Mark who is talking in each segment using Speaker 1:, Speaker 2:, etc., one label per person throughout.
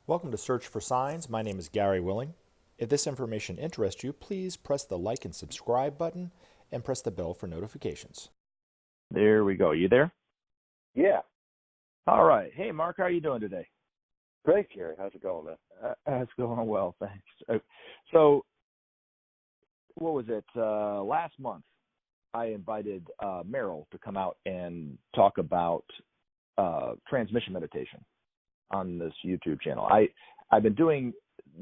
Speaker 1: Welcome to Search for Signs. My name is Gary Willing. If this information interests you, please press the like and subscribe button and press the bell for notifications. There we go. You there?
Speaker 2: Yeah.
Speaker 1: All right. Hey, Marc, how are you doing today?
Speaker 2: Great, Gary. How's it going, man?
Speaker 1: It's going well, thanks. So, what was it? Last month, I invited Merrill to come out and talk about transmission meditation on this YouTube channel. I've been doing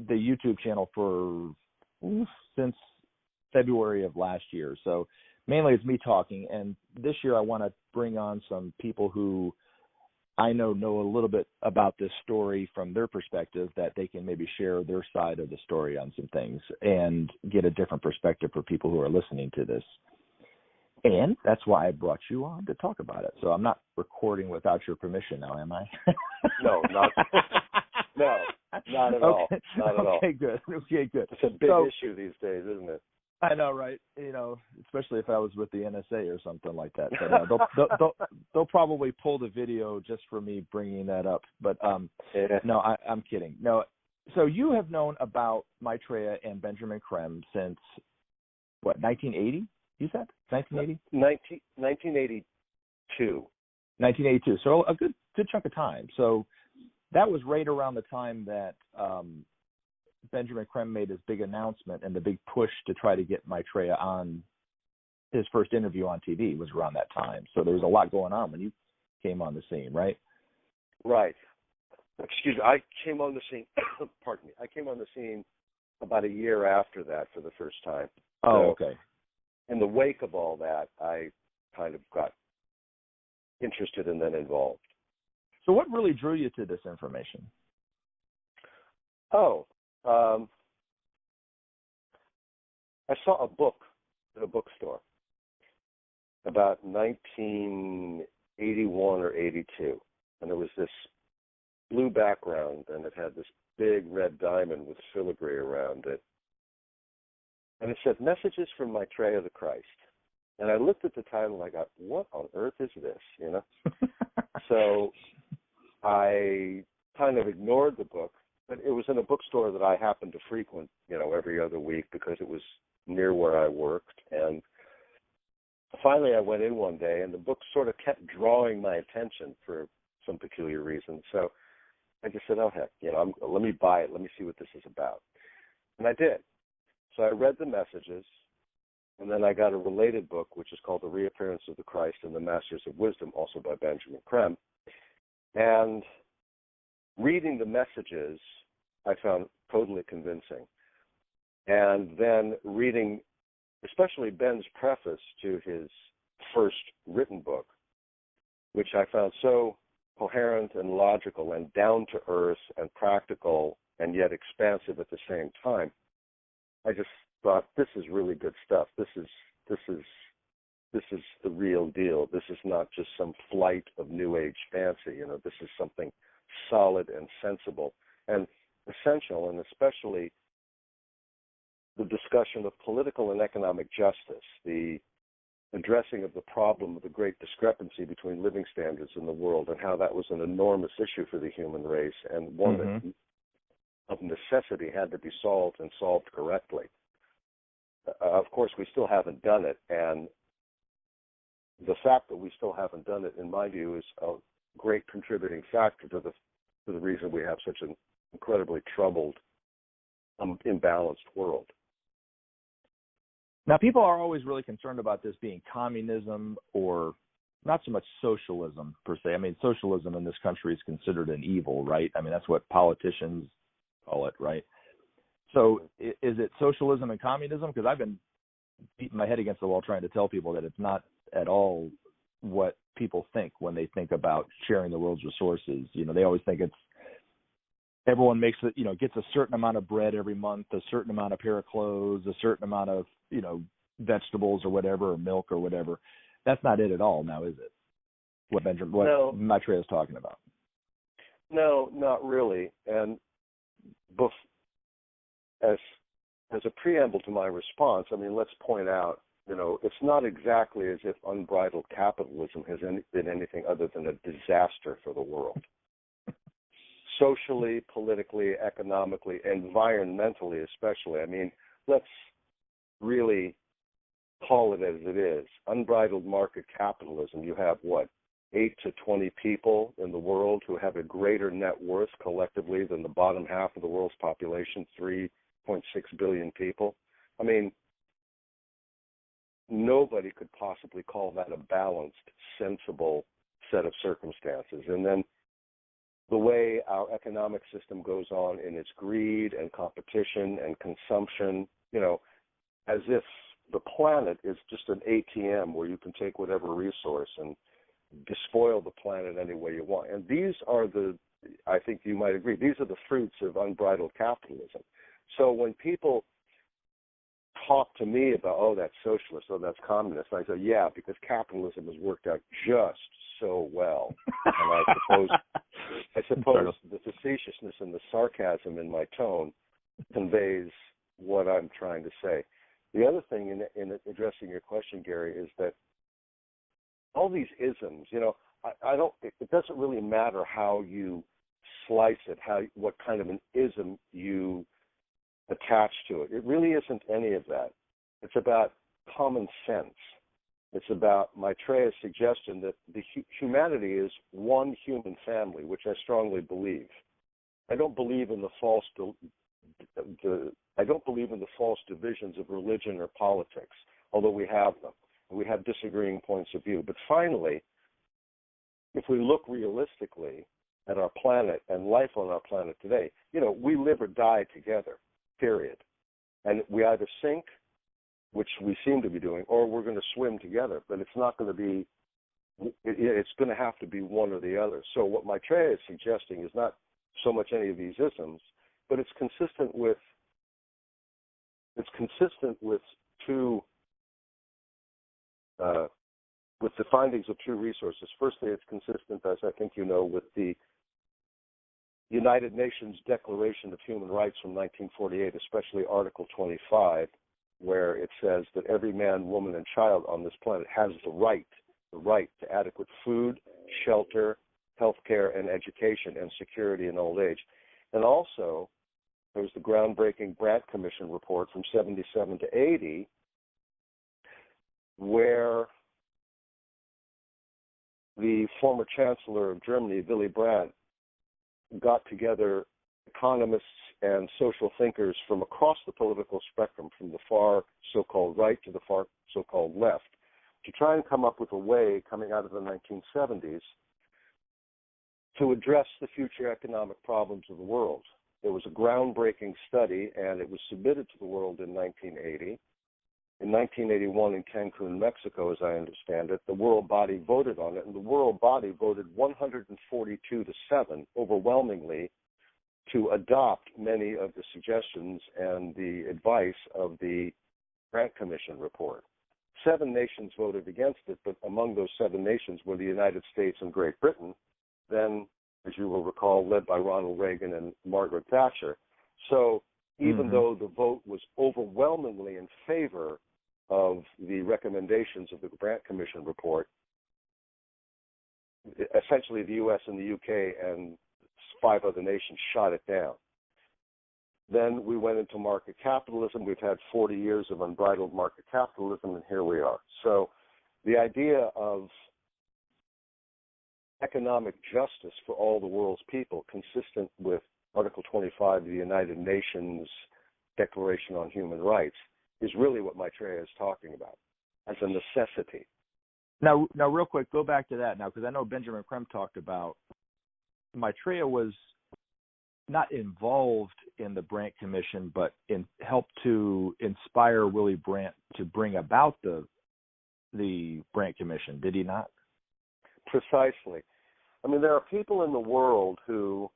Speaker 1: the YouTube channel since February of last year. So mainly it's me talking, and this year I want to bring on some people who I know a little bit about this story from their perspective, that they can maybe share their side of the story on some things and get a different perspective for people who are listening to this. And that's why I brought you on to talk about it. So I'm not recording without your permission now, am I?
Speaker 2: No, not at all. Not at all.
Speaker 1: Okay, good.
Speaker 2: It's a big issue these days, isn't it?
Speaker 1: I know, right? You know, especially if I was with the NSA or something like that. But, they'll probably pull the video just for me bringing that up. But no, I'm kidding. No. So you have known about Maitreya and Benjamin Creme since, what, 1980? You said 1980?
Speaker 2: 1982.
Speaker 1: 1982. So a good chunk of time. So that was right around the time that Benjamin Creme made his big announcement and the big push to try to get Maitreya on his first interview on TV was around that time. So there was a lot going on when you came on the scene, right?
Speaker 2: Right. Excuse me. I came on the scene. Pardon me. I came on the scene about a year after that for the first time.
Speaker 1: Oh, okay.
Speaker 2: In the wake of all that, I kind of got interested and then involved.
Speaker 1: So what really drew you to this information?
Speaker 2: I saw a book at a bookstore about 1981 or 82, and there was this blue background, and it had this big red diamond with filigree around it. And it said, "Messages from Maitreya the Christ." And I looked at the title and I got, what on earth is this, you know? So I kind of ignored the book, but it was in a bookstore that I happened to frequent, every other week because it was near where I worked. And finally I went in one day and the book sort of kept drawing my attention for some peculiar reason. So I just said, oh, heck, let me buy it. Let me see what this is about. And I did. So I read the messages, and then I got a related book, which is called The Reappearance of the Christ and the Masters of Wisdom, also by Benjamin Creme. And reading the messages, I found totally convincing. And then reading, especially Ben's preface to his first written book, which I found so coherent and logical and down to earth and practical and yet expansive at the same time, I just thought, this is really good stuff. This is the real deal. This is not just some flight of New Age fancy. This is something solid and sensible and essential, and especially the discussion of political and economic justice, the addressing of the problem of the great discrepancy between living standards in the world, and how that was an enormous issue for the human race, and one that of necessity had to be solved and solved correctly. Of course, we still haven't done it, and the fact that we still haven't done it, in my view, is a great contributing factor to the reason we have such an incredibly troubled, imbalanced world.
Speaker 1: Now, people are always really concerned about this being communism or not so much socialism, per se. I mean, socialism in this country is considered an evil, right? I mean, that's what politicians call it, right? So is it socialism and communism? Because I've been beating my head against the wall trying to tell people that it's not at all what people think when they think about sharing the world's resources. They always think it's everyone makes it, gets a certain amount of bread every month, a certain amount of pair of clothes, a certain amount of, vegetables or whatever, or milk or whatever. That's not it at all now, is it? What Maitreya is talking about.
Speaker 2: No, not really. And as a preamble to my response, let's point out, it's not exactly as if unbridled capitalism has been anything other than a disaster for the world. socially, politically, economically, environmentally especially. I mean, let's really call it as it is. Unbridled market capitalism. You have, what, 8 to 20 people in the world who have a greater net worth collectively than the bottom half of the world's population, 3.6 billion people. I mean, nobody could possibly call that a balanced, sensible set of circumstances. And then the way our economic system goes on in its greed and competition and consumption, you know, as if the planet is just an ATM where you can take whatever resource and despoil the planet any way you want. And these are I think you might agree, these are the fruits of unbridled capitalism. So when people talk to me about, oh, that's socialist, oh, that's communist, I say, yeah, because capitalism has worked out just so well. And I suppose the facetiousness and the sarcasm in my tone conveys what I'm trying to say. The other thing in addressing your question, Gary, is that all these isms, you know, it doesn't really matter how you slice it, what kind of an ism you attach to it. It really isn't any of that. It's about common sense. It's about Maitreya's suggestion that humanity is one human family, which I strongly believe. I don't believe in the false divisions of religion or politics, although we have them. We have disagreeing points of view. But finally, if we look realistically at our planet and life on our planet today, you know, we live or die together, period. And we either sink, which we seem to be doing, or we're going to swim together. But it's not going to be, it's going to have to be one or the other. So what Maitreya is suggesting is not so much any of these isms, but it's consistent with the findings of two resources. Firstly, it's consistent, as I think you know, with the United Nations Declaration of Human Rights from 1948, especially Article 25, where it says that every man, woman, and child on this planet has the right to adequate food, shelter, health care, and education, and security in old age. And also, there was the groundbreaking Brandt Commission report from 77 to 80, where the former Chancellor of Germany, Willy Brandt, got together economists and social thinkers from across the political spectrum, from the far so-called right to the far so-called left, to try and come up with a way coming out of the 1970s to address the future economic problems of the world. There was a groundbreaking study, and it was submitted to the world in 1980. In 1981 in Cancun, Mexico, as I understand it, the world body voted on it, and the world body voted 142 to 7 overwhelmingly to adopt many of the suggestions and the advice of the Brandt Commission report. 7 nations voted against it, but among those 7 nations were the United States and Great Britain, then, as you will recall, led by Ronald Reagan and Margaret Thatcher. So even though the vote was overwhelmingly in favor of the recommendations of the Brandt Commission report, essentially the U.S. and the U.K. and 5 other nations shot it down. Then we went into market capitalism. We've had 40 years of unbridled market capitalism, and here we are. So the idea of economic justice for all the world's people, consistent with Article 25 of the United Nations Declaration on Human Rights, is really what Maitreya is talking about as a necessity.
Speaker 1: Now, real quick, go back to that now, because I know Benjamin Creme talked about Maitreya was not involved in the Brandt Commission, but helped to inspire Willy Brandt to bring about the Brandt Commission. Did he not?
Speaker 2: Precisely. I mean, there are people in the world who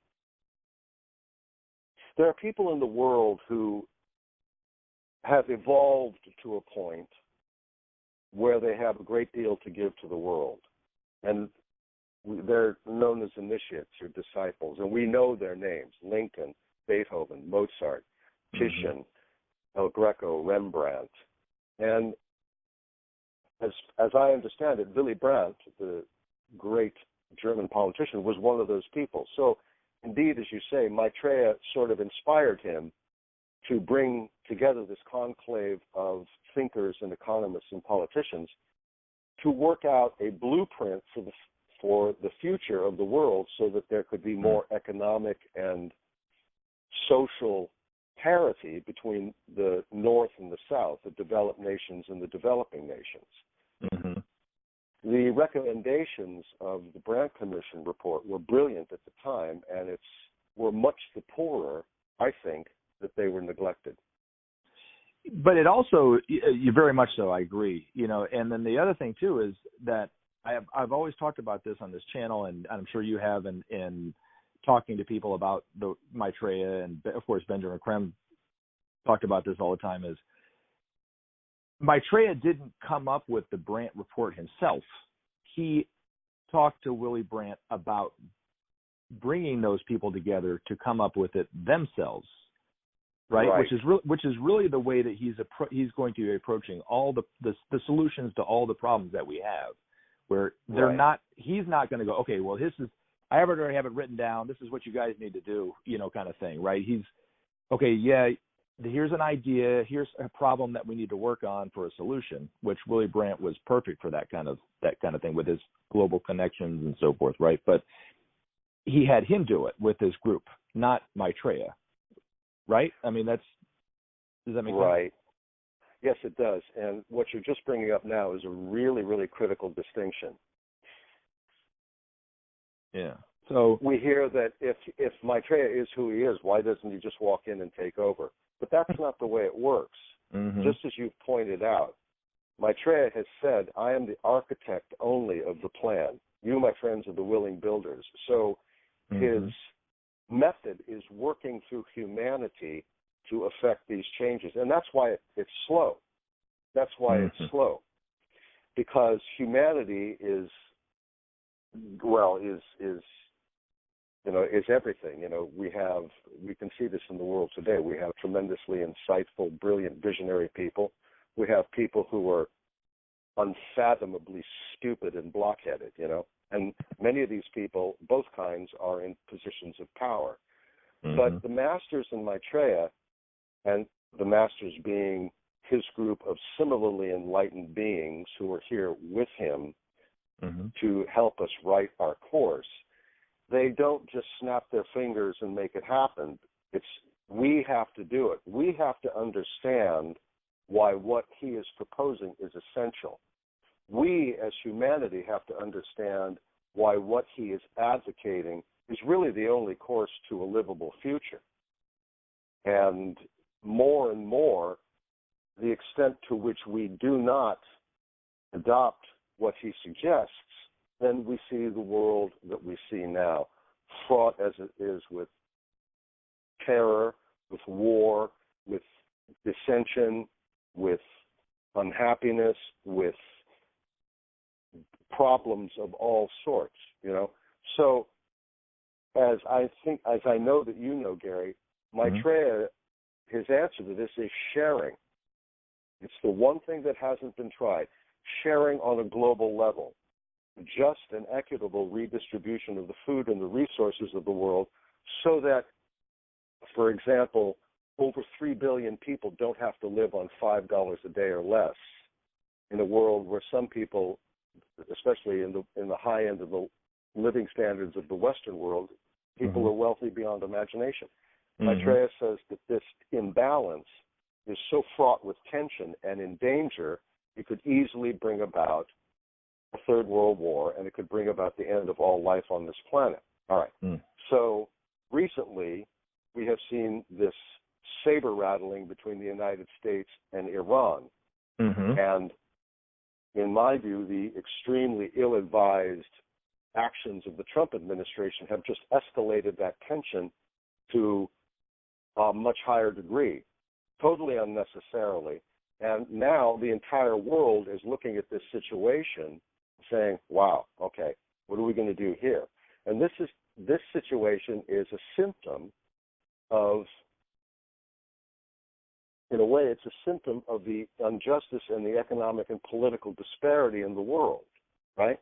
Speaker 2: have evolved to a point where they have a great deal to give to the world. And they're known as initiates or disciples, and we know their names: Lincoln, Beethoven, Mozart, Titian, El Greco, Rembrandt. And as I understand it, Willy Brandt, the great German politician, was one of those people. So indeed, as you say, Maitreya sort of inspired him to bring together this conclave of thinkers and economists and politicians to work out a blueprint for the future of the world so that there could be more economic and social parity between the North and the South, the developed nations and the developing nations.
Speaker 1: Mm-hmm.
Speaker 2: The recommendations of the Brandt Commission report were brilliant at the time, and were much the poorer, I think, that they were neglected.
Speaker 1: But it also, you very much so, I agree. And then the other thing too is that I've always talked about this on this channel, and I'm sure you have in talking to people about the Maitreya, and of course Benjamin Creme talked about this all the time, is Maitreya didn't come up with the Brandt report himself. He talked to Willy Brandt about bringing those people together to come up with it themselves, right? Which is really the way that he's going to be approaching all the solutions to all the problems that we have, where they're not. He's not going to go, okay, well, I already have it written down. This is what you guys need to do, kind of thing, right? He's okay. Yeah. Here's an idea, here's a problem that we need to work on for a solution, which Willy Brandt was perfect for that kind of thing with his global connections and so forth, right? But he had him do it with his group, not Maitreya, right? I mean, does that make sense?
Speaker 2: Right. Yes, it does. And what you're just bringing up now is a really, really critical distinction.
Speaker 1: Yeah. So
Speaker 2: we hear that if Maitreya is who he is, why doesn't he just walk in and take over? But that's not the way it works.
Speaker 1: Mm-hmm.
Speaker 2: Just as you've pointed out, Maitreya has said, I am the architect only of the plan. You, my friends, are the willing builders. So his method is working through humanity to affect these changes. And that's why it's slow. That's why it's slow. Because humanity is everything. We can see this in the world today. We have tremendously insightful, brilliant, visionary people. We have people who are unfathomably stupid and blockheaded, and many of these people, both kinds, are in positions of power. But the masters in Maitreya, and the masters being his group of similarly enlightened beings who are here with him to help us write our course, they don't just snap their fingers and make it happen. We have to do it. We have to understand why what he is proposing is essential. We, as humanity, have to understand why what he is advocating is really the only course to a livable future. And more, the extent to which we do not adopt what he suggests, then we see the world that we see now, fraught as it is with terror, with war, with dissension, with unhappiness, with problems of all sorts, So as I know that you know, Gary, Maitreya, his answer to this is sharing. It's the one thing that hasn't been tried, sharing on a global level. Just and equitable redistribution of the food and the resources of the world so that, for example, over 3 billion people don't have to live on $5 a day or less in a world where some people, especially in the high end of the living standards of the Western world, people are wealthy beyond imagination. Maitreya says that this imbalance is so fraught with tension and in danger, it could easily bring about a third world war, and it could bring about the end of all life on this planet. All right. So recently, we have seen this saber rattling between the United States and Iran. And in my view, the extremely ill-advised actions of the Trump administration have just escalated that tension to a much higher degree, totally unnecessarily. And now the entire world is looking at this situation saying, wow, okay, what are we going to do here? And this situation is a symptom of, in a way, it's a symptom of the injustice and the economic and political disparity in the world, right?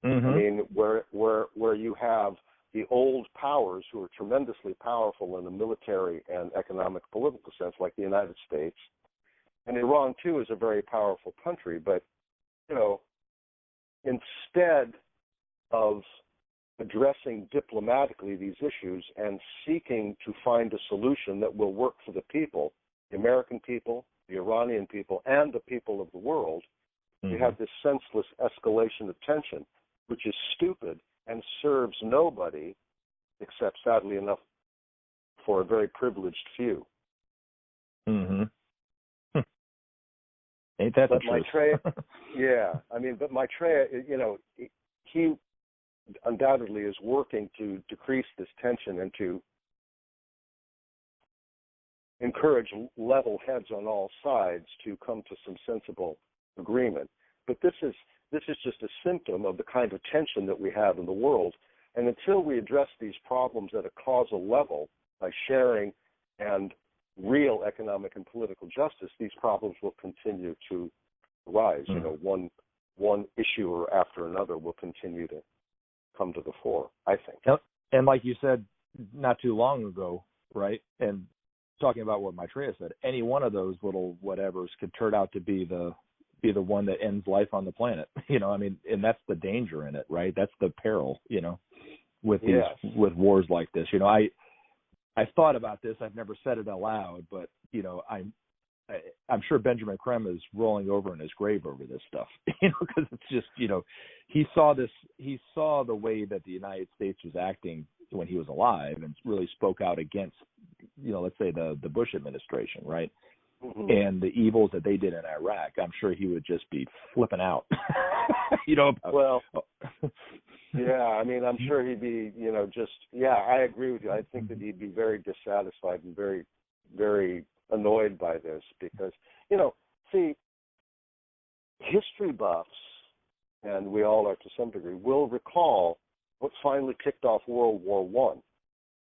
Speaker 2: I mean, where you have the old powers who are tremendously powerful in a military and economic political sense, like the United States. And Iran, too, is a very powerful country. But, instead of addressing diplomatically these issues and seeking to find a solution that will work for the people, the American people, the Iranian people, and the people of the world, you have this senseless escalation of tension, which is stupid and serves nobody except, sadly enough, for a very privileged few.
Speaker 1: Mm-hmm. Ain't that the truth?
Speaker 2: Maitreya, but Maitreya, he undoubtedly is working to decrease this tension and to encourage level heads on all sides to come to some sensible agreement. But this is just a symptom of the kind of tension that we have in the world. And until we address these problems at a causal level by sharing and real economic and political justice, these problems will continue to rise. One issue after another will continue to come to the fore, I think.
Speaker 1: And like you said not too long ago, right? And talking about what Maitreya said, any one of those little whatevers could turn out to be the one that ends life on the planet. And that's the danger in it, right? That's the peril, with these with wars like this. I thought about this. I've never said it aloud, but I'm sure Benjamin Creme is rolling over in his grave over this stuff, because it's just, he saw this. He saw the way that the United States was acting when he was alive, and really spoke out against, let's say the Bush administration, right? Mm-hmm. And the evils that they did in Iraq. I'm sure he would just be flipping out.
Speaker 2: I'm sure he'd be, I agree with you. I think that he'd be very dissatisfied and very, very annoyed by this because, history buffs, and we all are to some degree, will recall what finally kicked off World War I,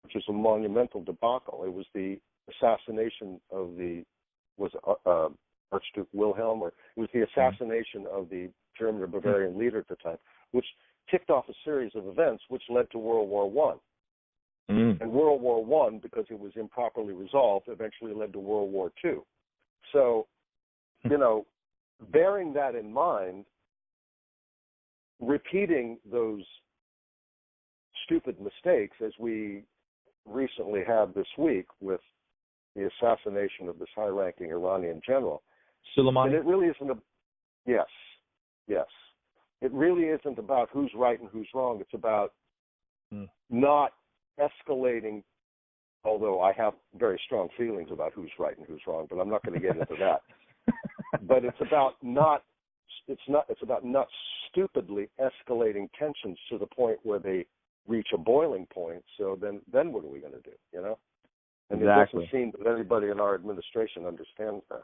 Speaker 2: which is a monumental debacle. It was the assassination of Archduke Wilhelm, or it was the assassination of the German or Bavarian leader at the time, which kicked off a series of events which led to World War I. And World War I, because it was improperly resolved, eventually led to World War II. So, bearing that in mind, repeating those stupid mistakes, as we recently had this week with the assassination of this high-ranking Iranian general.
Speaker 1: Soleimani?
Speaker 2: And it really isn't yes. It really isn't about who's right and who's wrong. It's about not escalating, although I have very strong feelings about who's right and who's wrong, but I'm not going to get into that. But it's about not stupidly escalating tensions to the point where they reach a boiling point. So then what are we going to do, And Exactly. It doesn't seem that everybody in our administration understands that.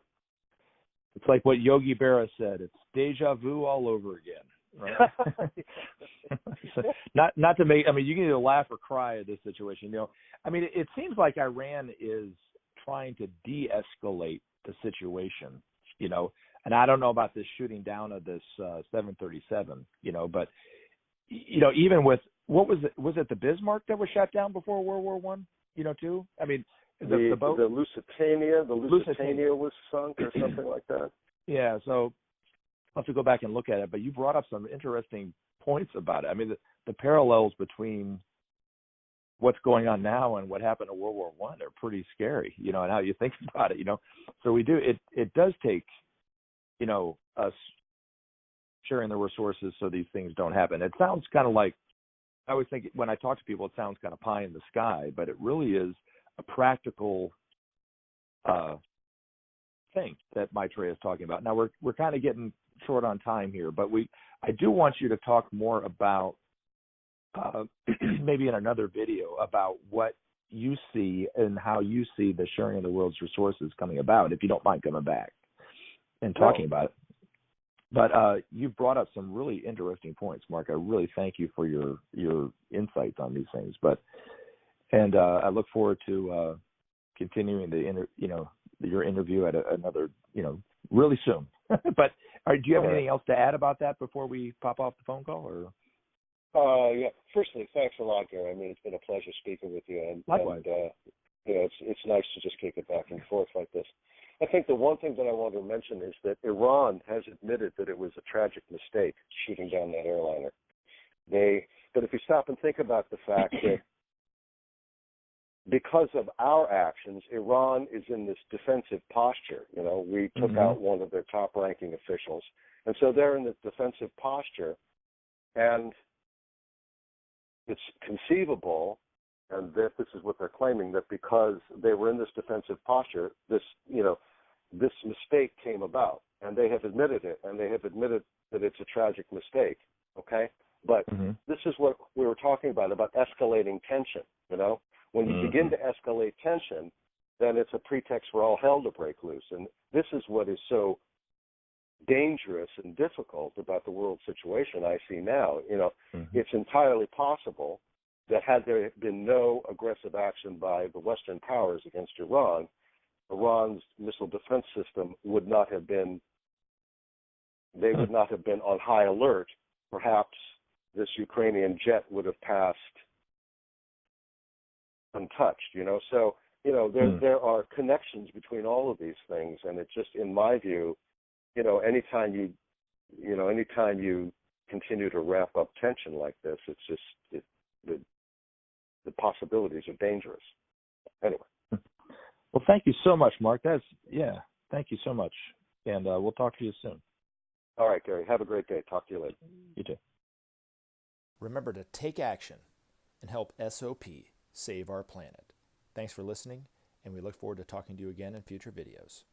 Speaker 1: It's like what Yogi Berra said. It's deja vu all over again. Right? So not to make. You can either laugh or cry at this situation. It seems like Iran is trying to de-escalate the situation. And I don't know about this shooting down of this 737. But even with what was it? Was it the Bismarck that was shot down before World War I? Too. The boat,
Speaker 2: the Lusitania was sunk or something like that.
Speaker 1: Yeah. So I'll have to go back and look at it. But you brought up some interesting points about it. The parallels between what's going on now and what happened in World War I are pretty scary, and how you think about it, So we do, it does take, us sharing the resources so these things don't happen. It sounds kind of like, I always think when I talk to people, it sounds kind of pie in the sky, but it really is a practical thing that Maitreya is talking about. Now we're kind of getting short on time here, but I do want you to talk more about maybe in another video about what you see and how you see the sharing of the world's resources coming about, if you don't mind coming back and talking about it. But you've brought up some really interesting points, Marc. I really thank you for your insights on these things. And I look forward to continuing your interview at another, really soon. But do you have anything else to add about that before we pop off the phone call? Or
Speaker 2: Yeah. Firstly, thanks a lot, Gary. I mean, it's been a pleasure speaking with you, and
Speaker 1: Likewise.
Speaker 2: it's nice to just kick it back and forth like this. I think the one thing that I want to mention is that Iran has admitted that it was a tragic mistake shooting down that airliner. But if you stop and think about the fact that because of our actions, Iran is in this defensive posture. You know, we took out one of their top-ranking officials, and so they're in this defensive posture, and it's conceivable, and this is what they're claiming, that because they were in this defensive posture, this mistake came about, and they have admitted it, and they have admitted that it's a tragic mistake, okay? But this is what we were talking about escalating tension, you know? When you begin to escalate tension, then it's a pretext for all hell to break loose, and this is what is so dangerous and difficult about the world situation I see now. You know, it's entirely possible that had there been no aggressive action by the Western powers against Iran, Iran's missile defense system would not have been, they would not have been on high alert. Perhaps this Ukrainian jet would have passed untouched, you know. So, you know, there are connections between all of these things, and it's just, in my view, you know, anytime you continue to ramp up tension like this, it's just the possibilities are dangerous. Anyway.
Speaker 1: Well, thank you so much, Marc. Thank you so much, and we'll talk to you soon.
Speaker 2: All right, Gary. Have a great day. Talk to you later.
Speaker 1: You too.
Speaker 3: Remember to take action and help SOP save our planet. Thanks for listening, and we look forward to talking to you again in future videos.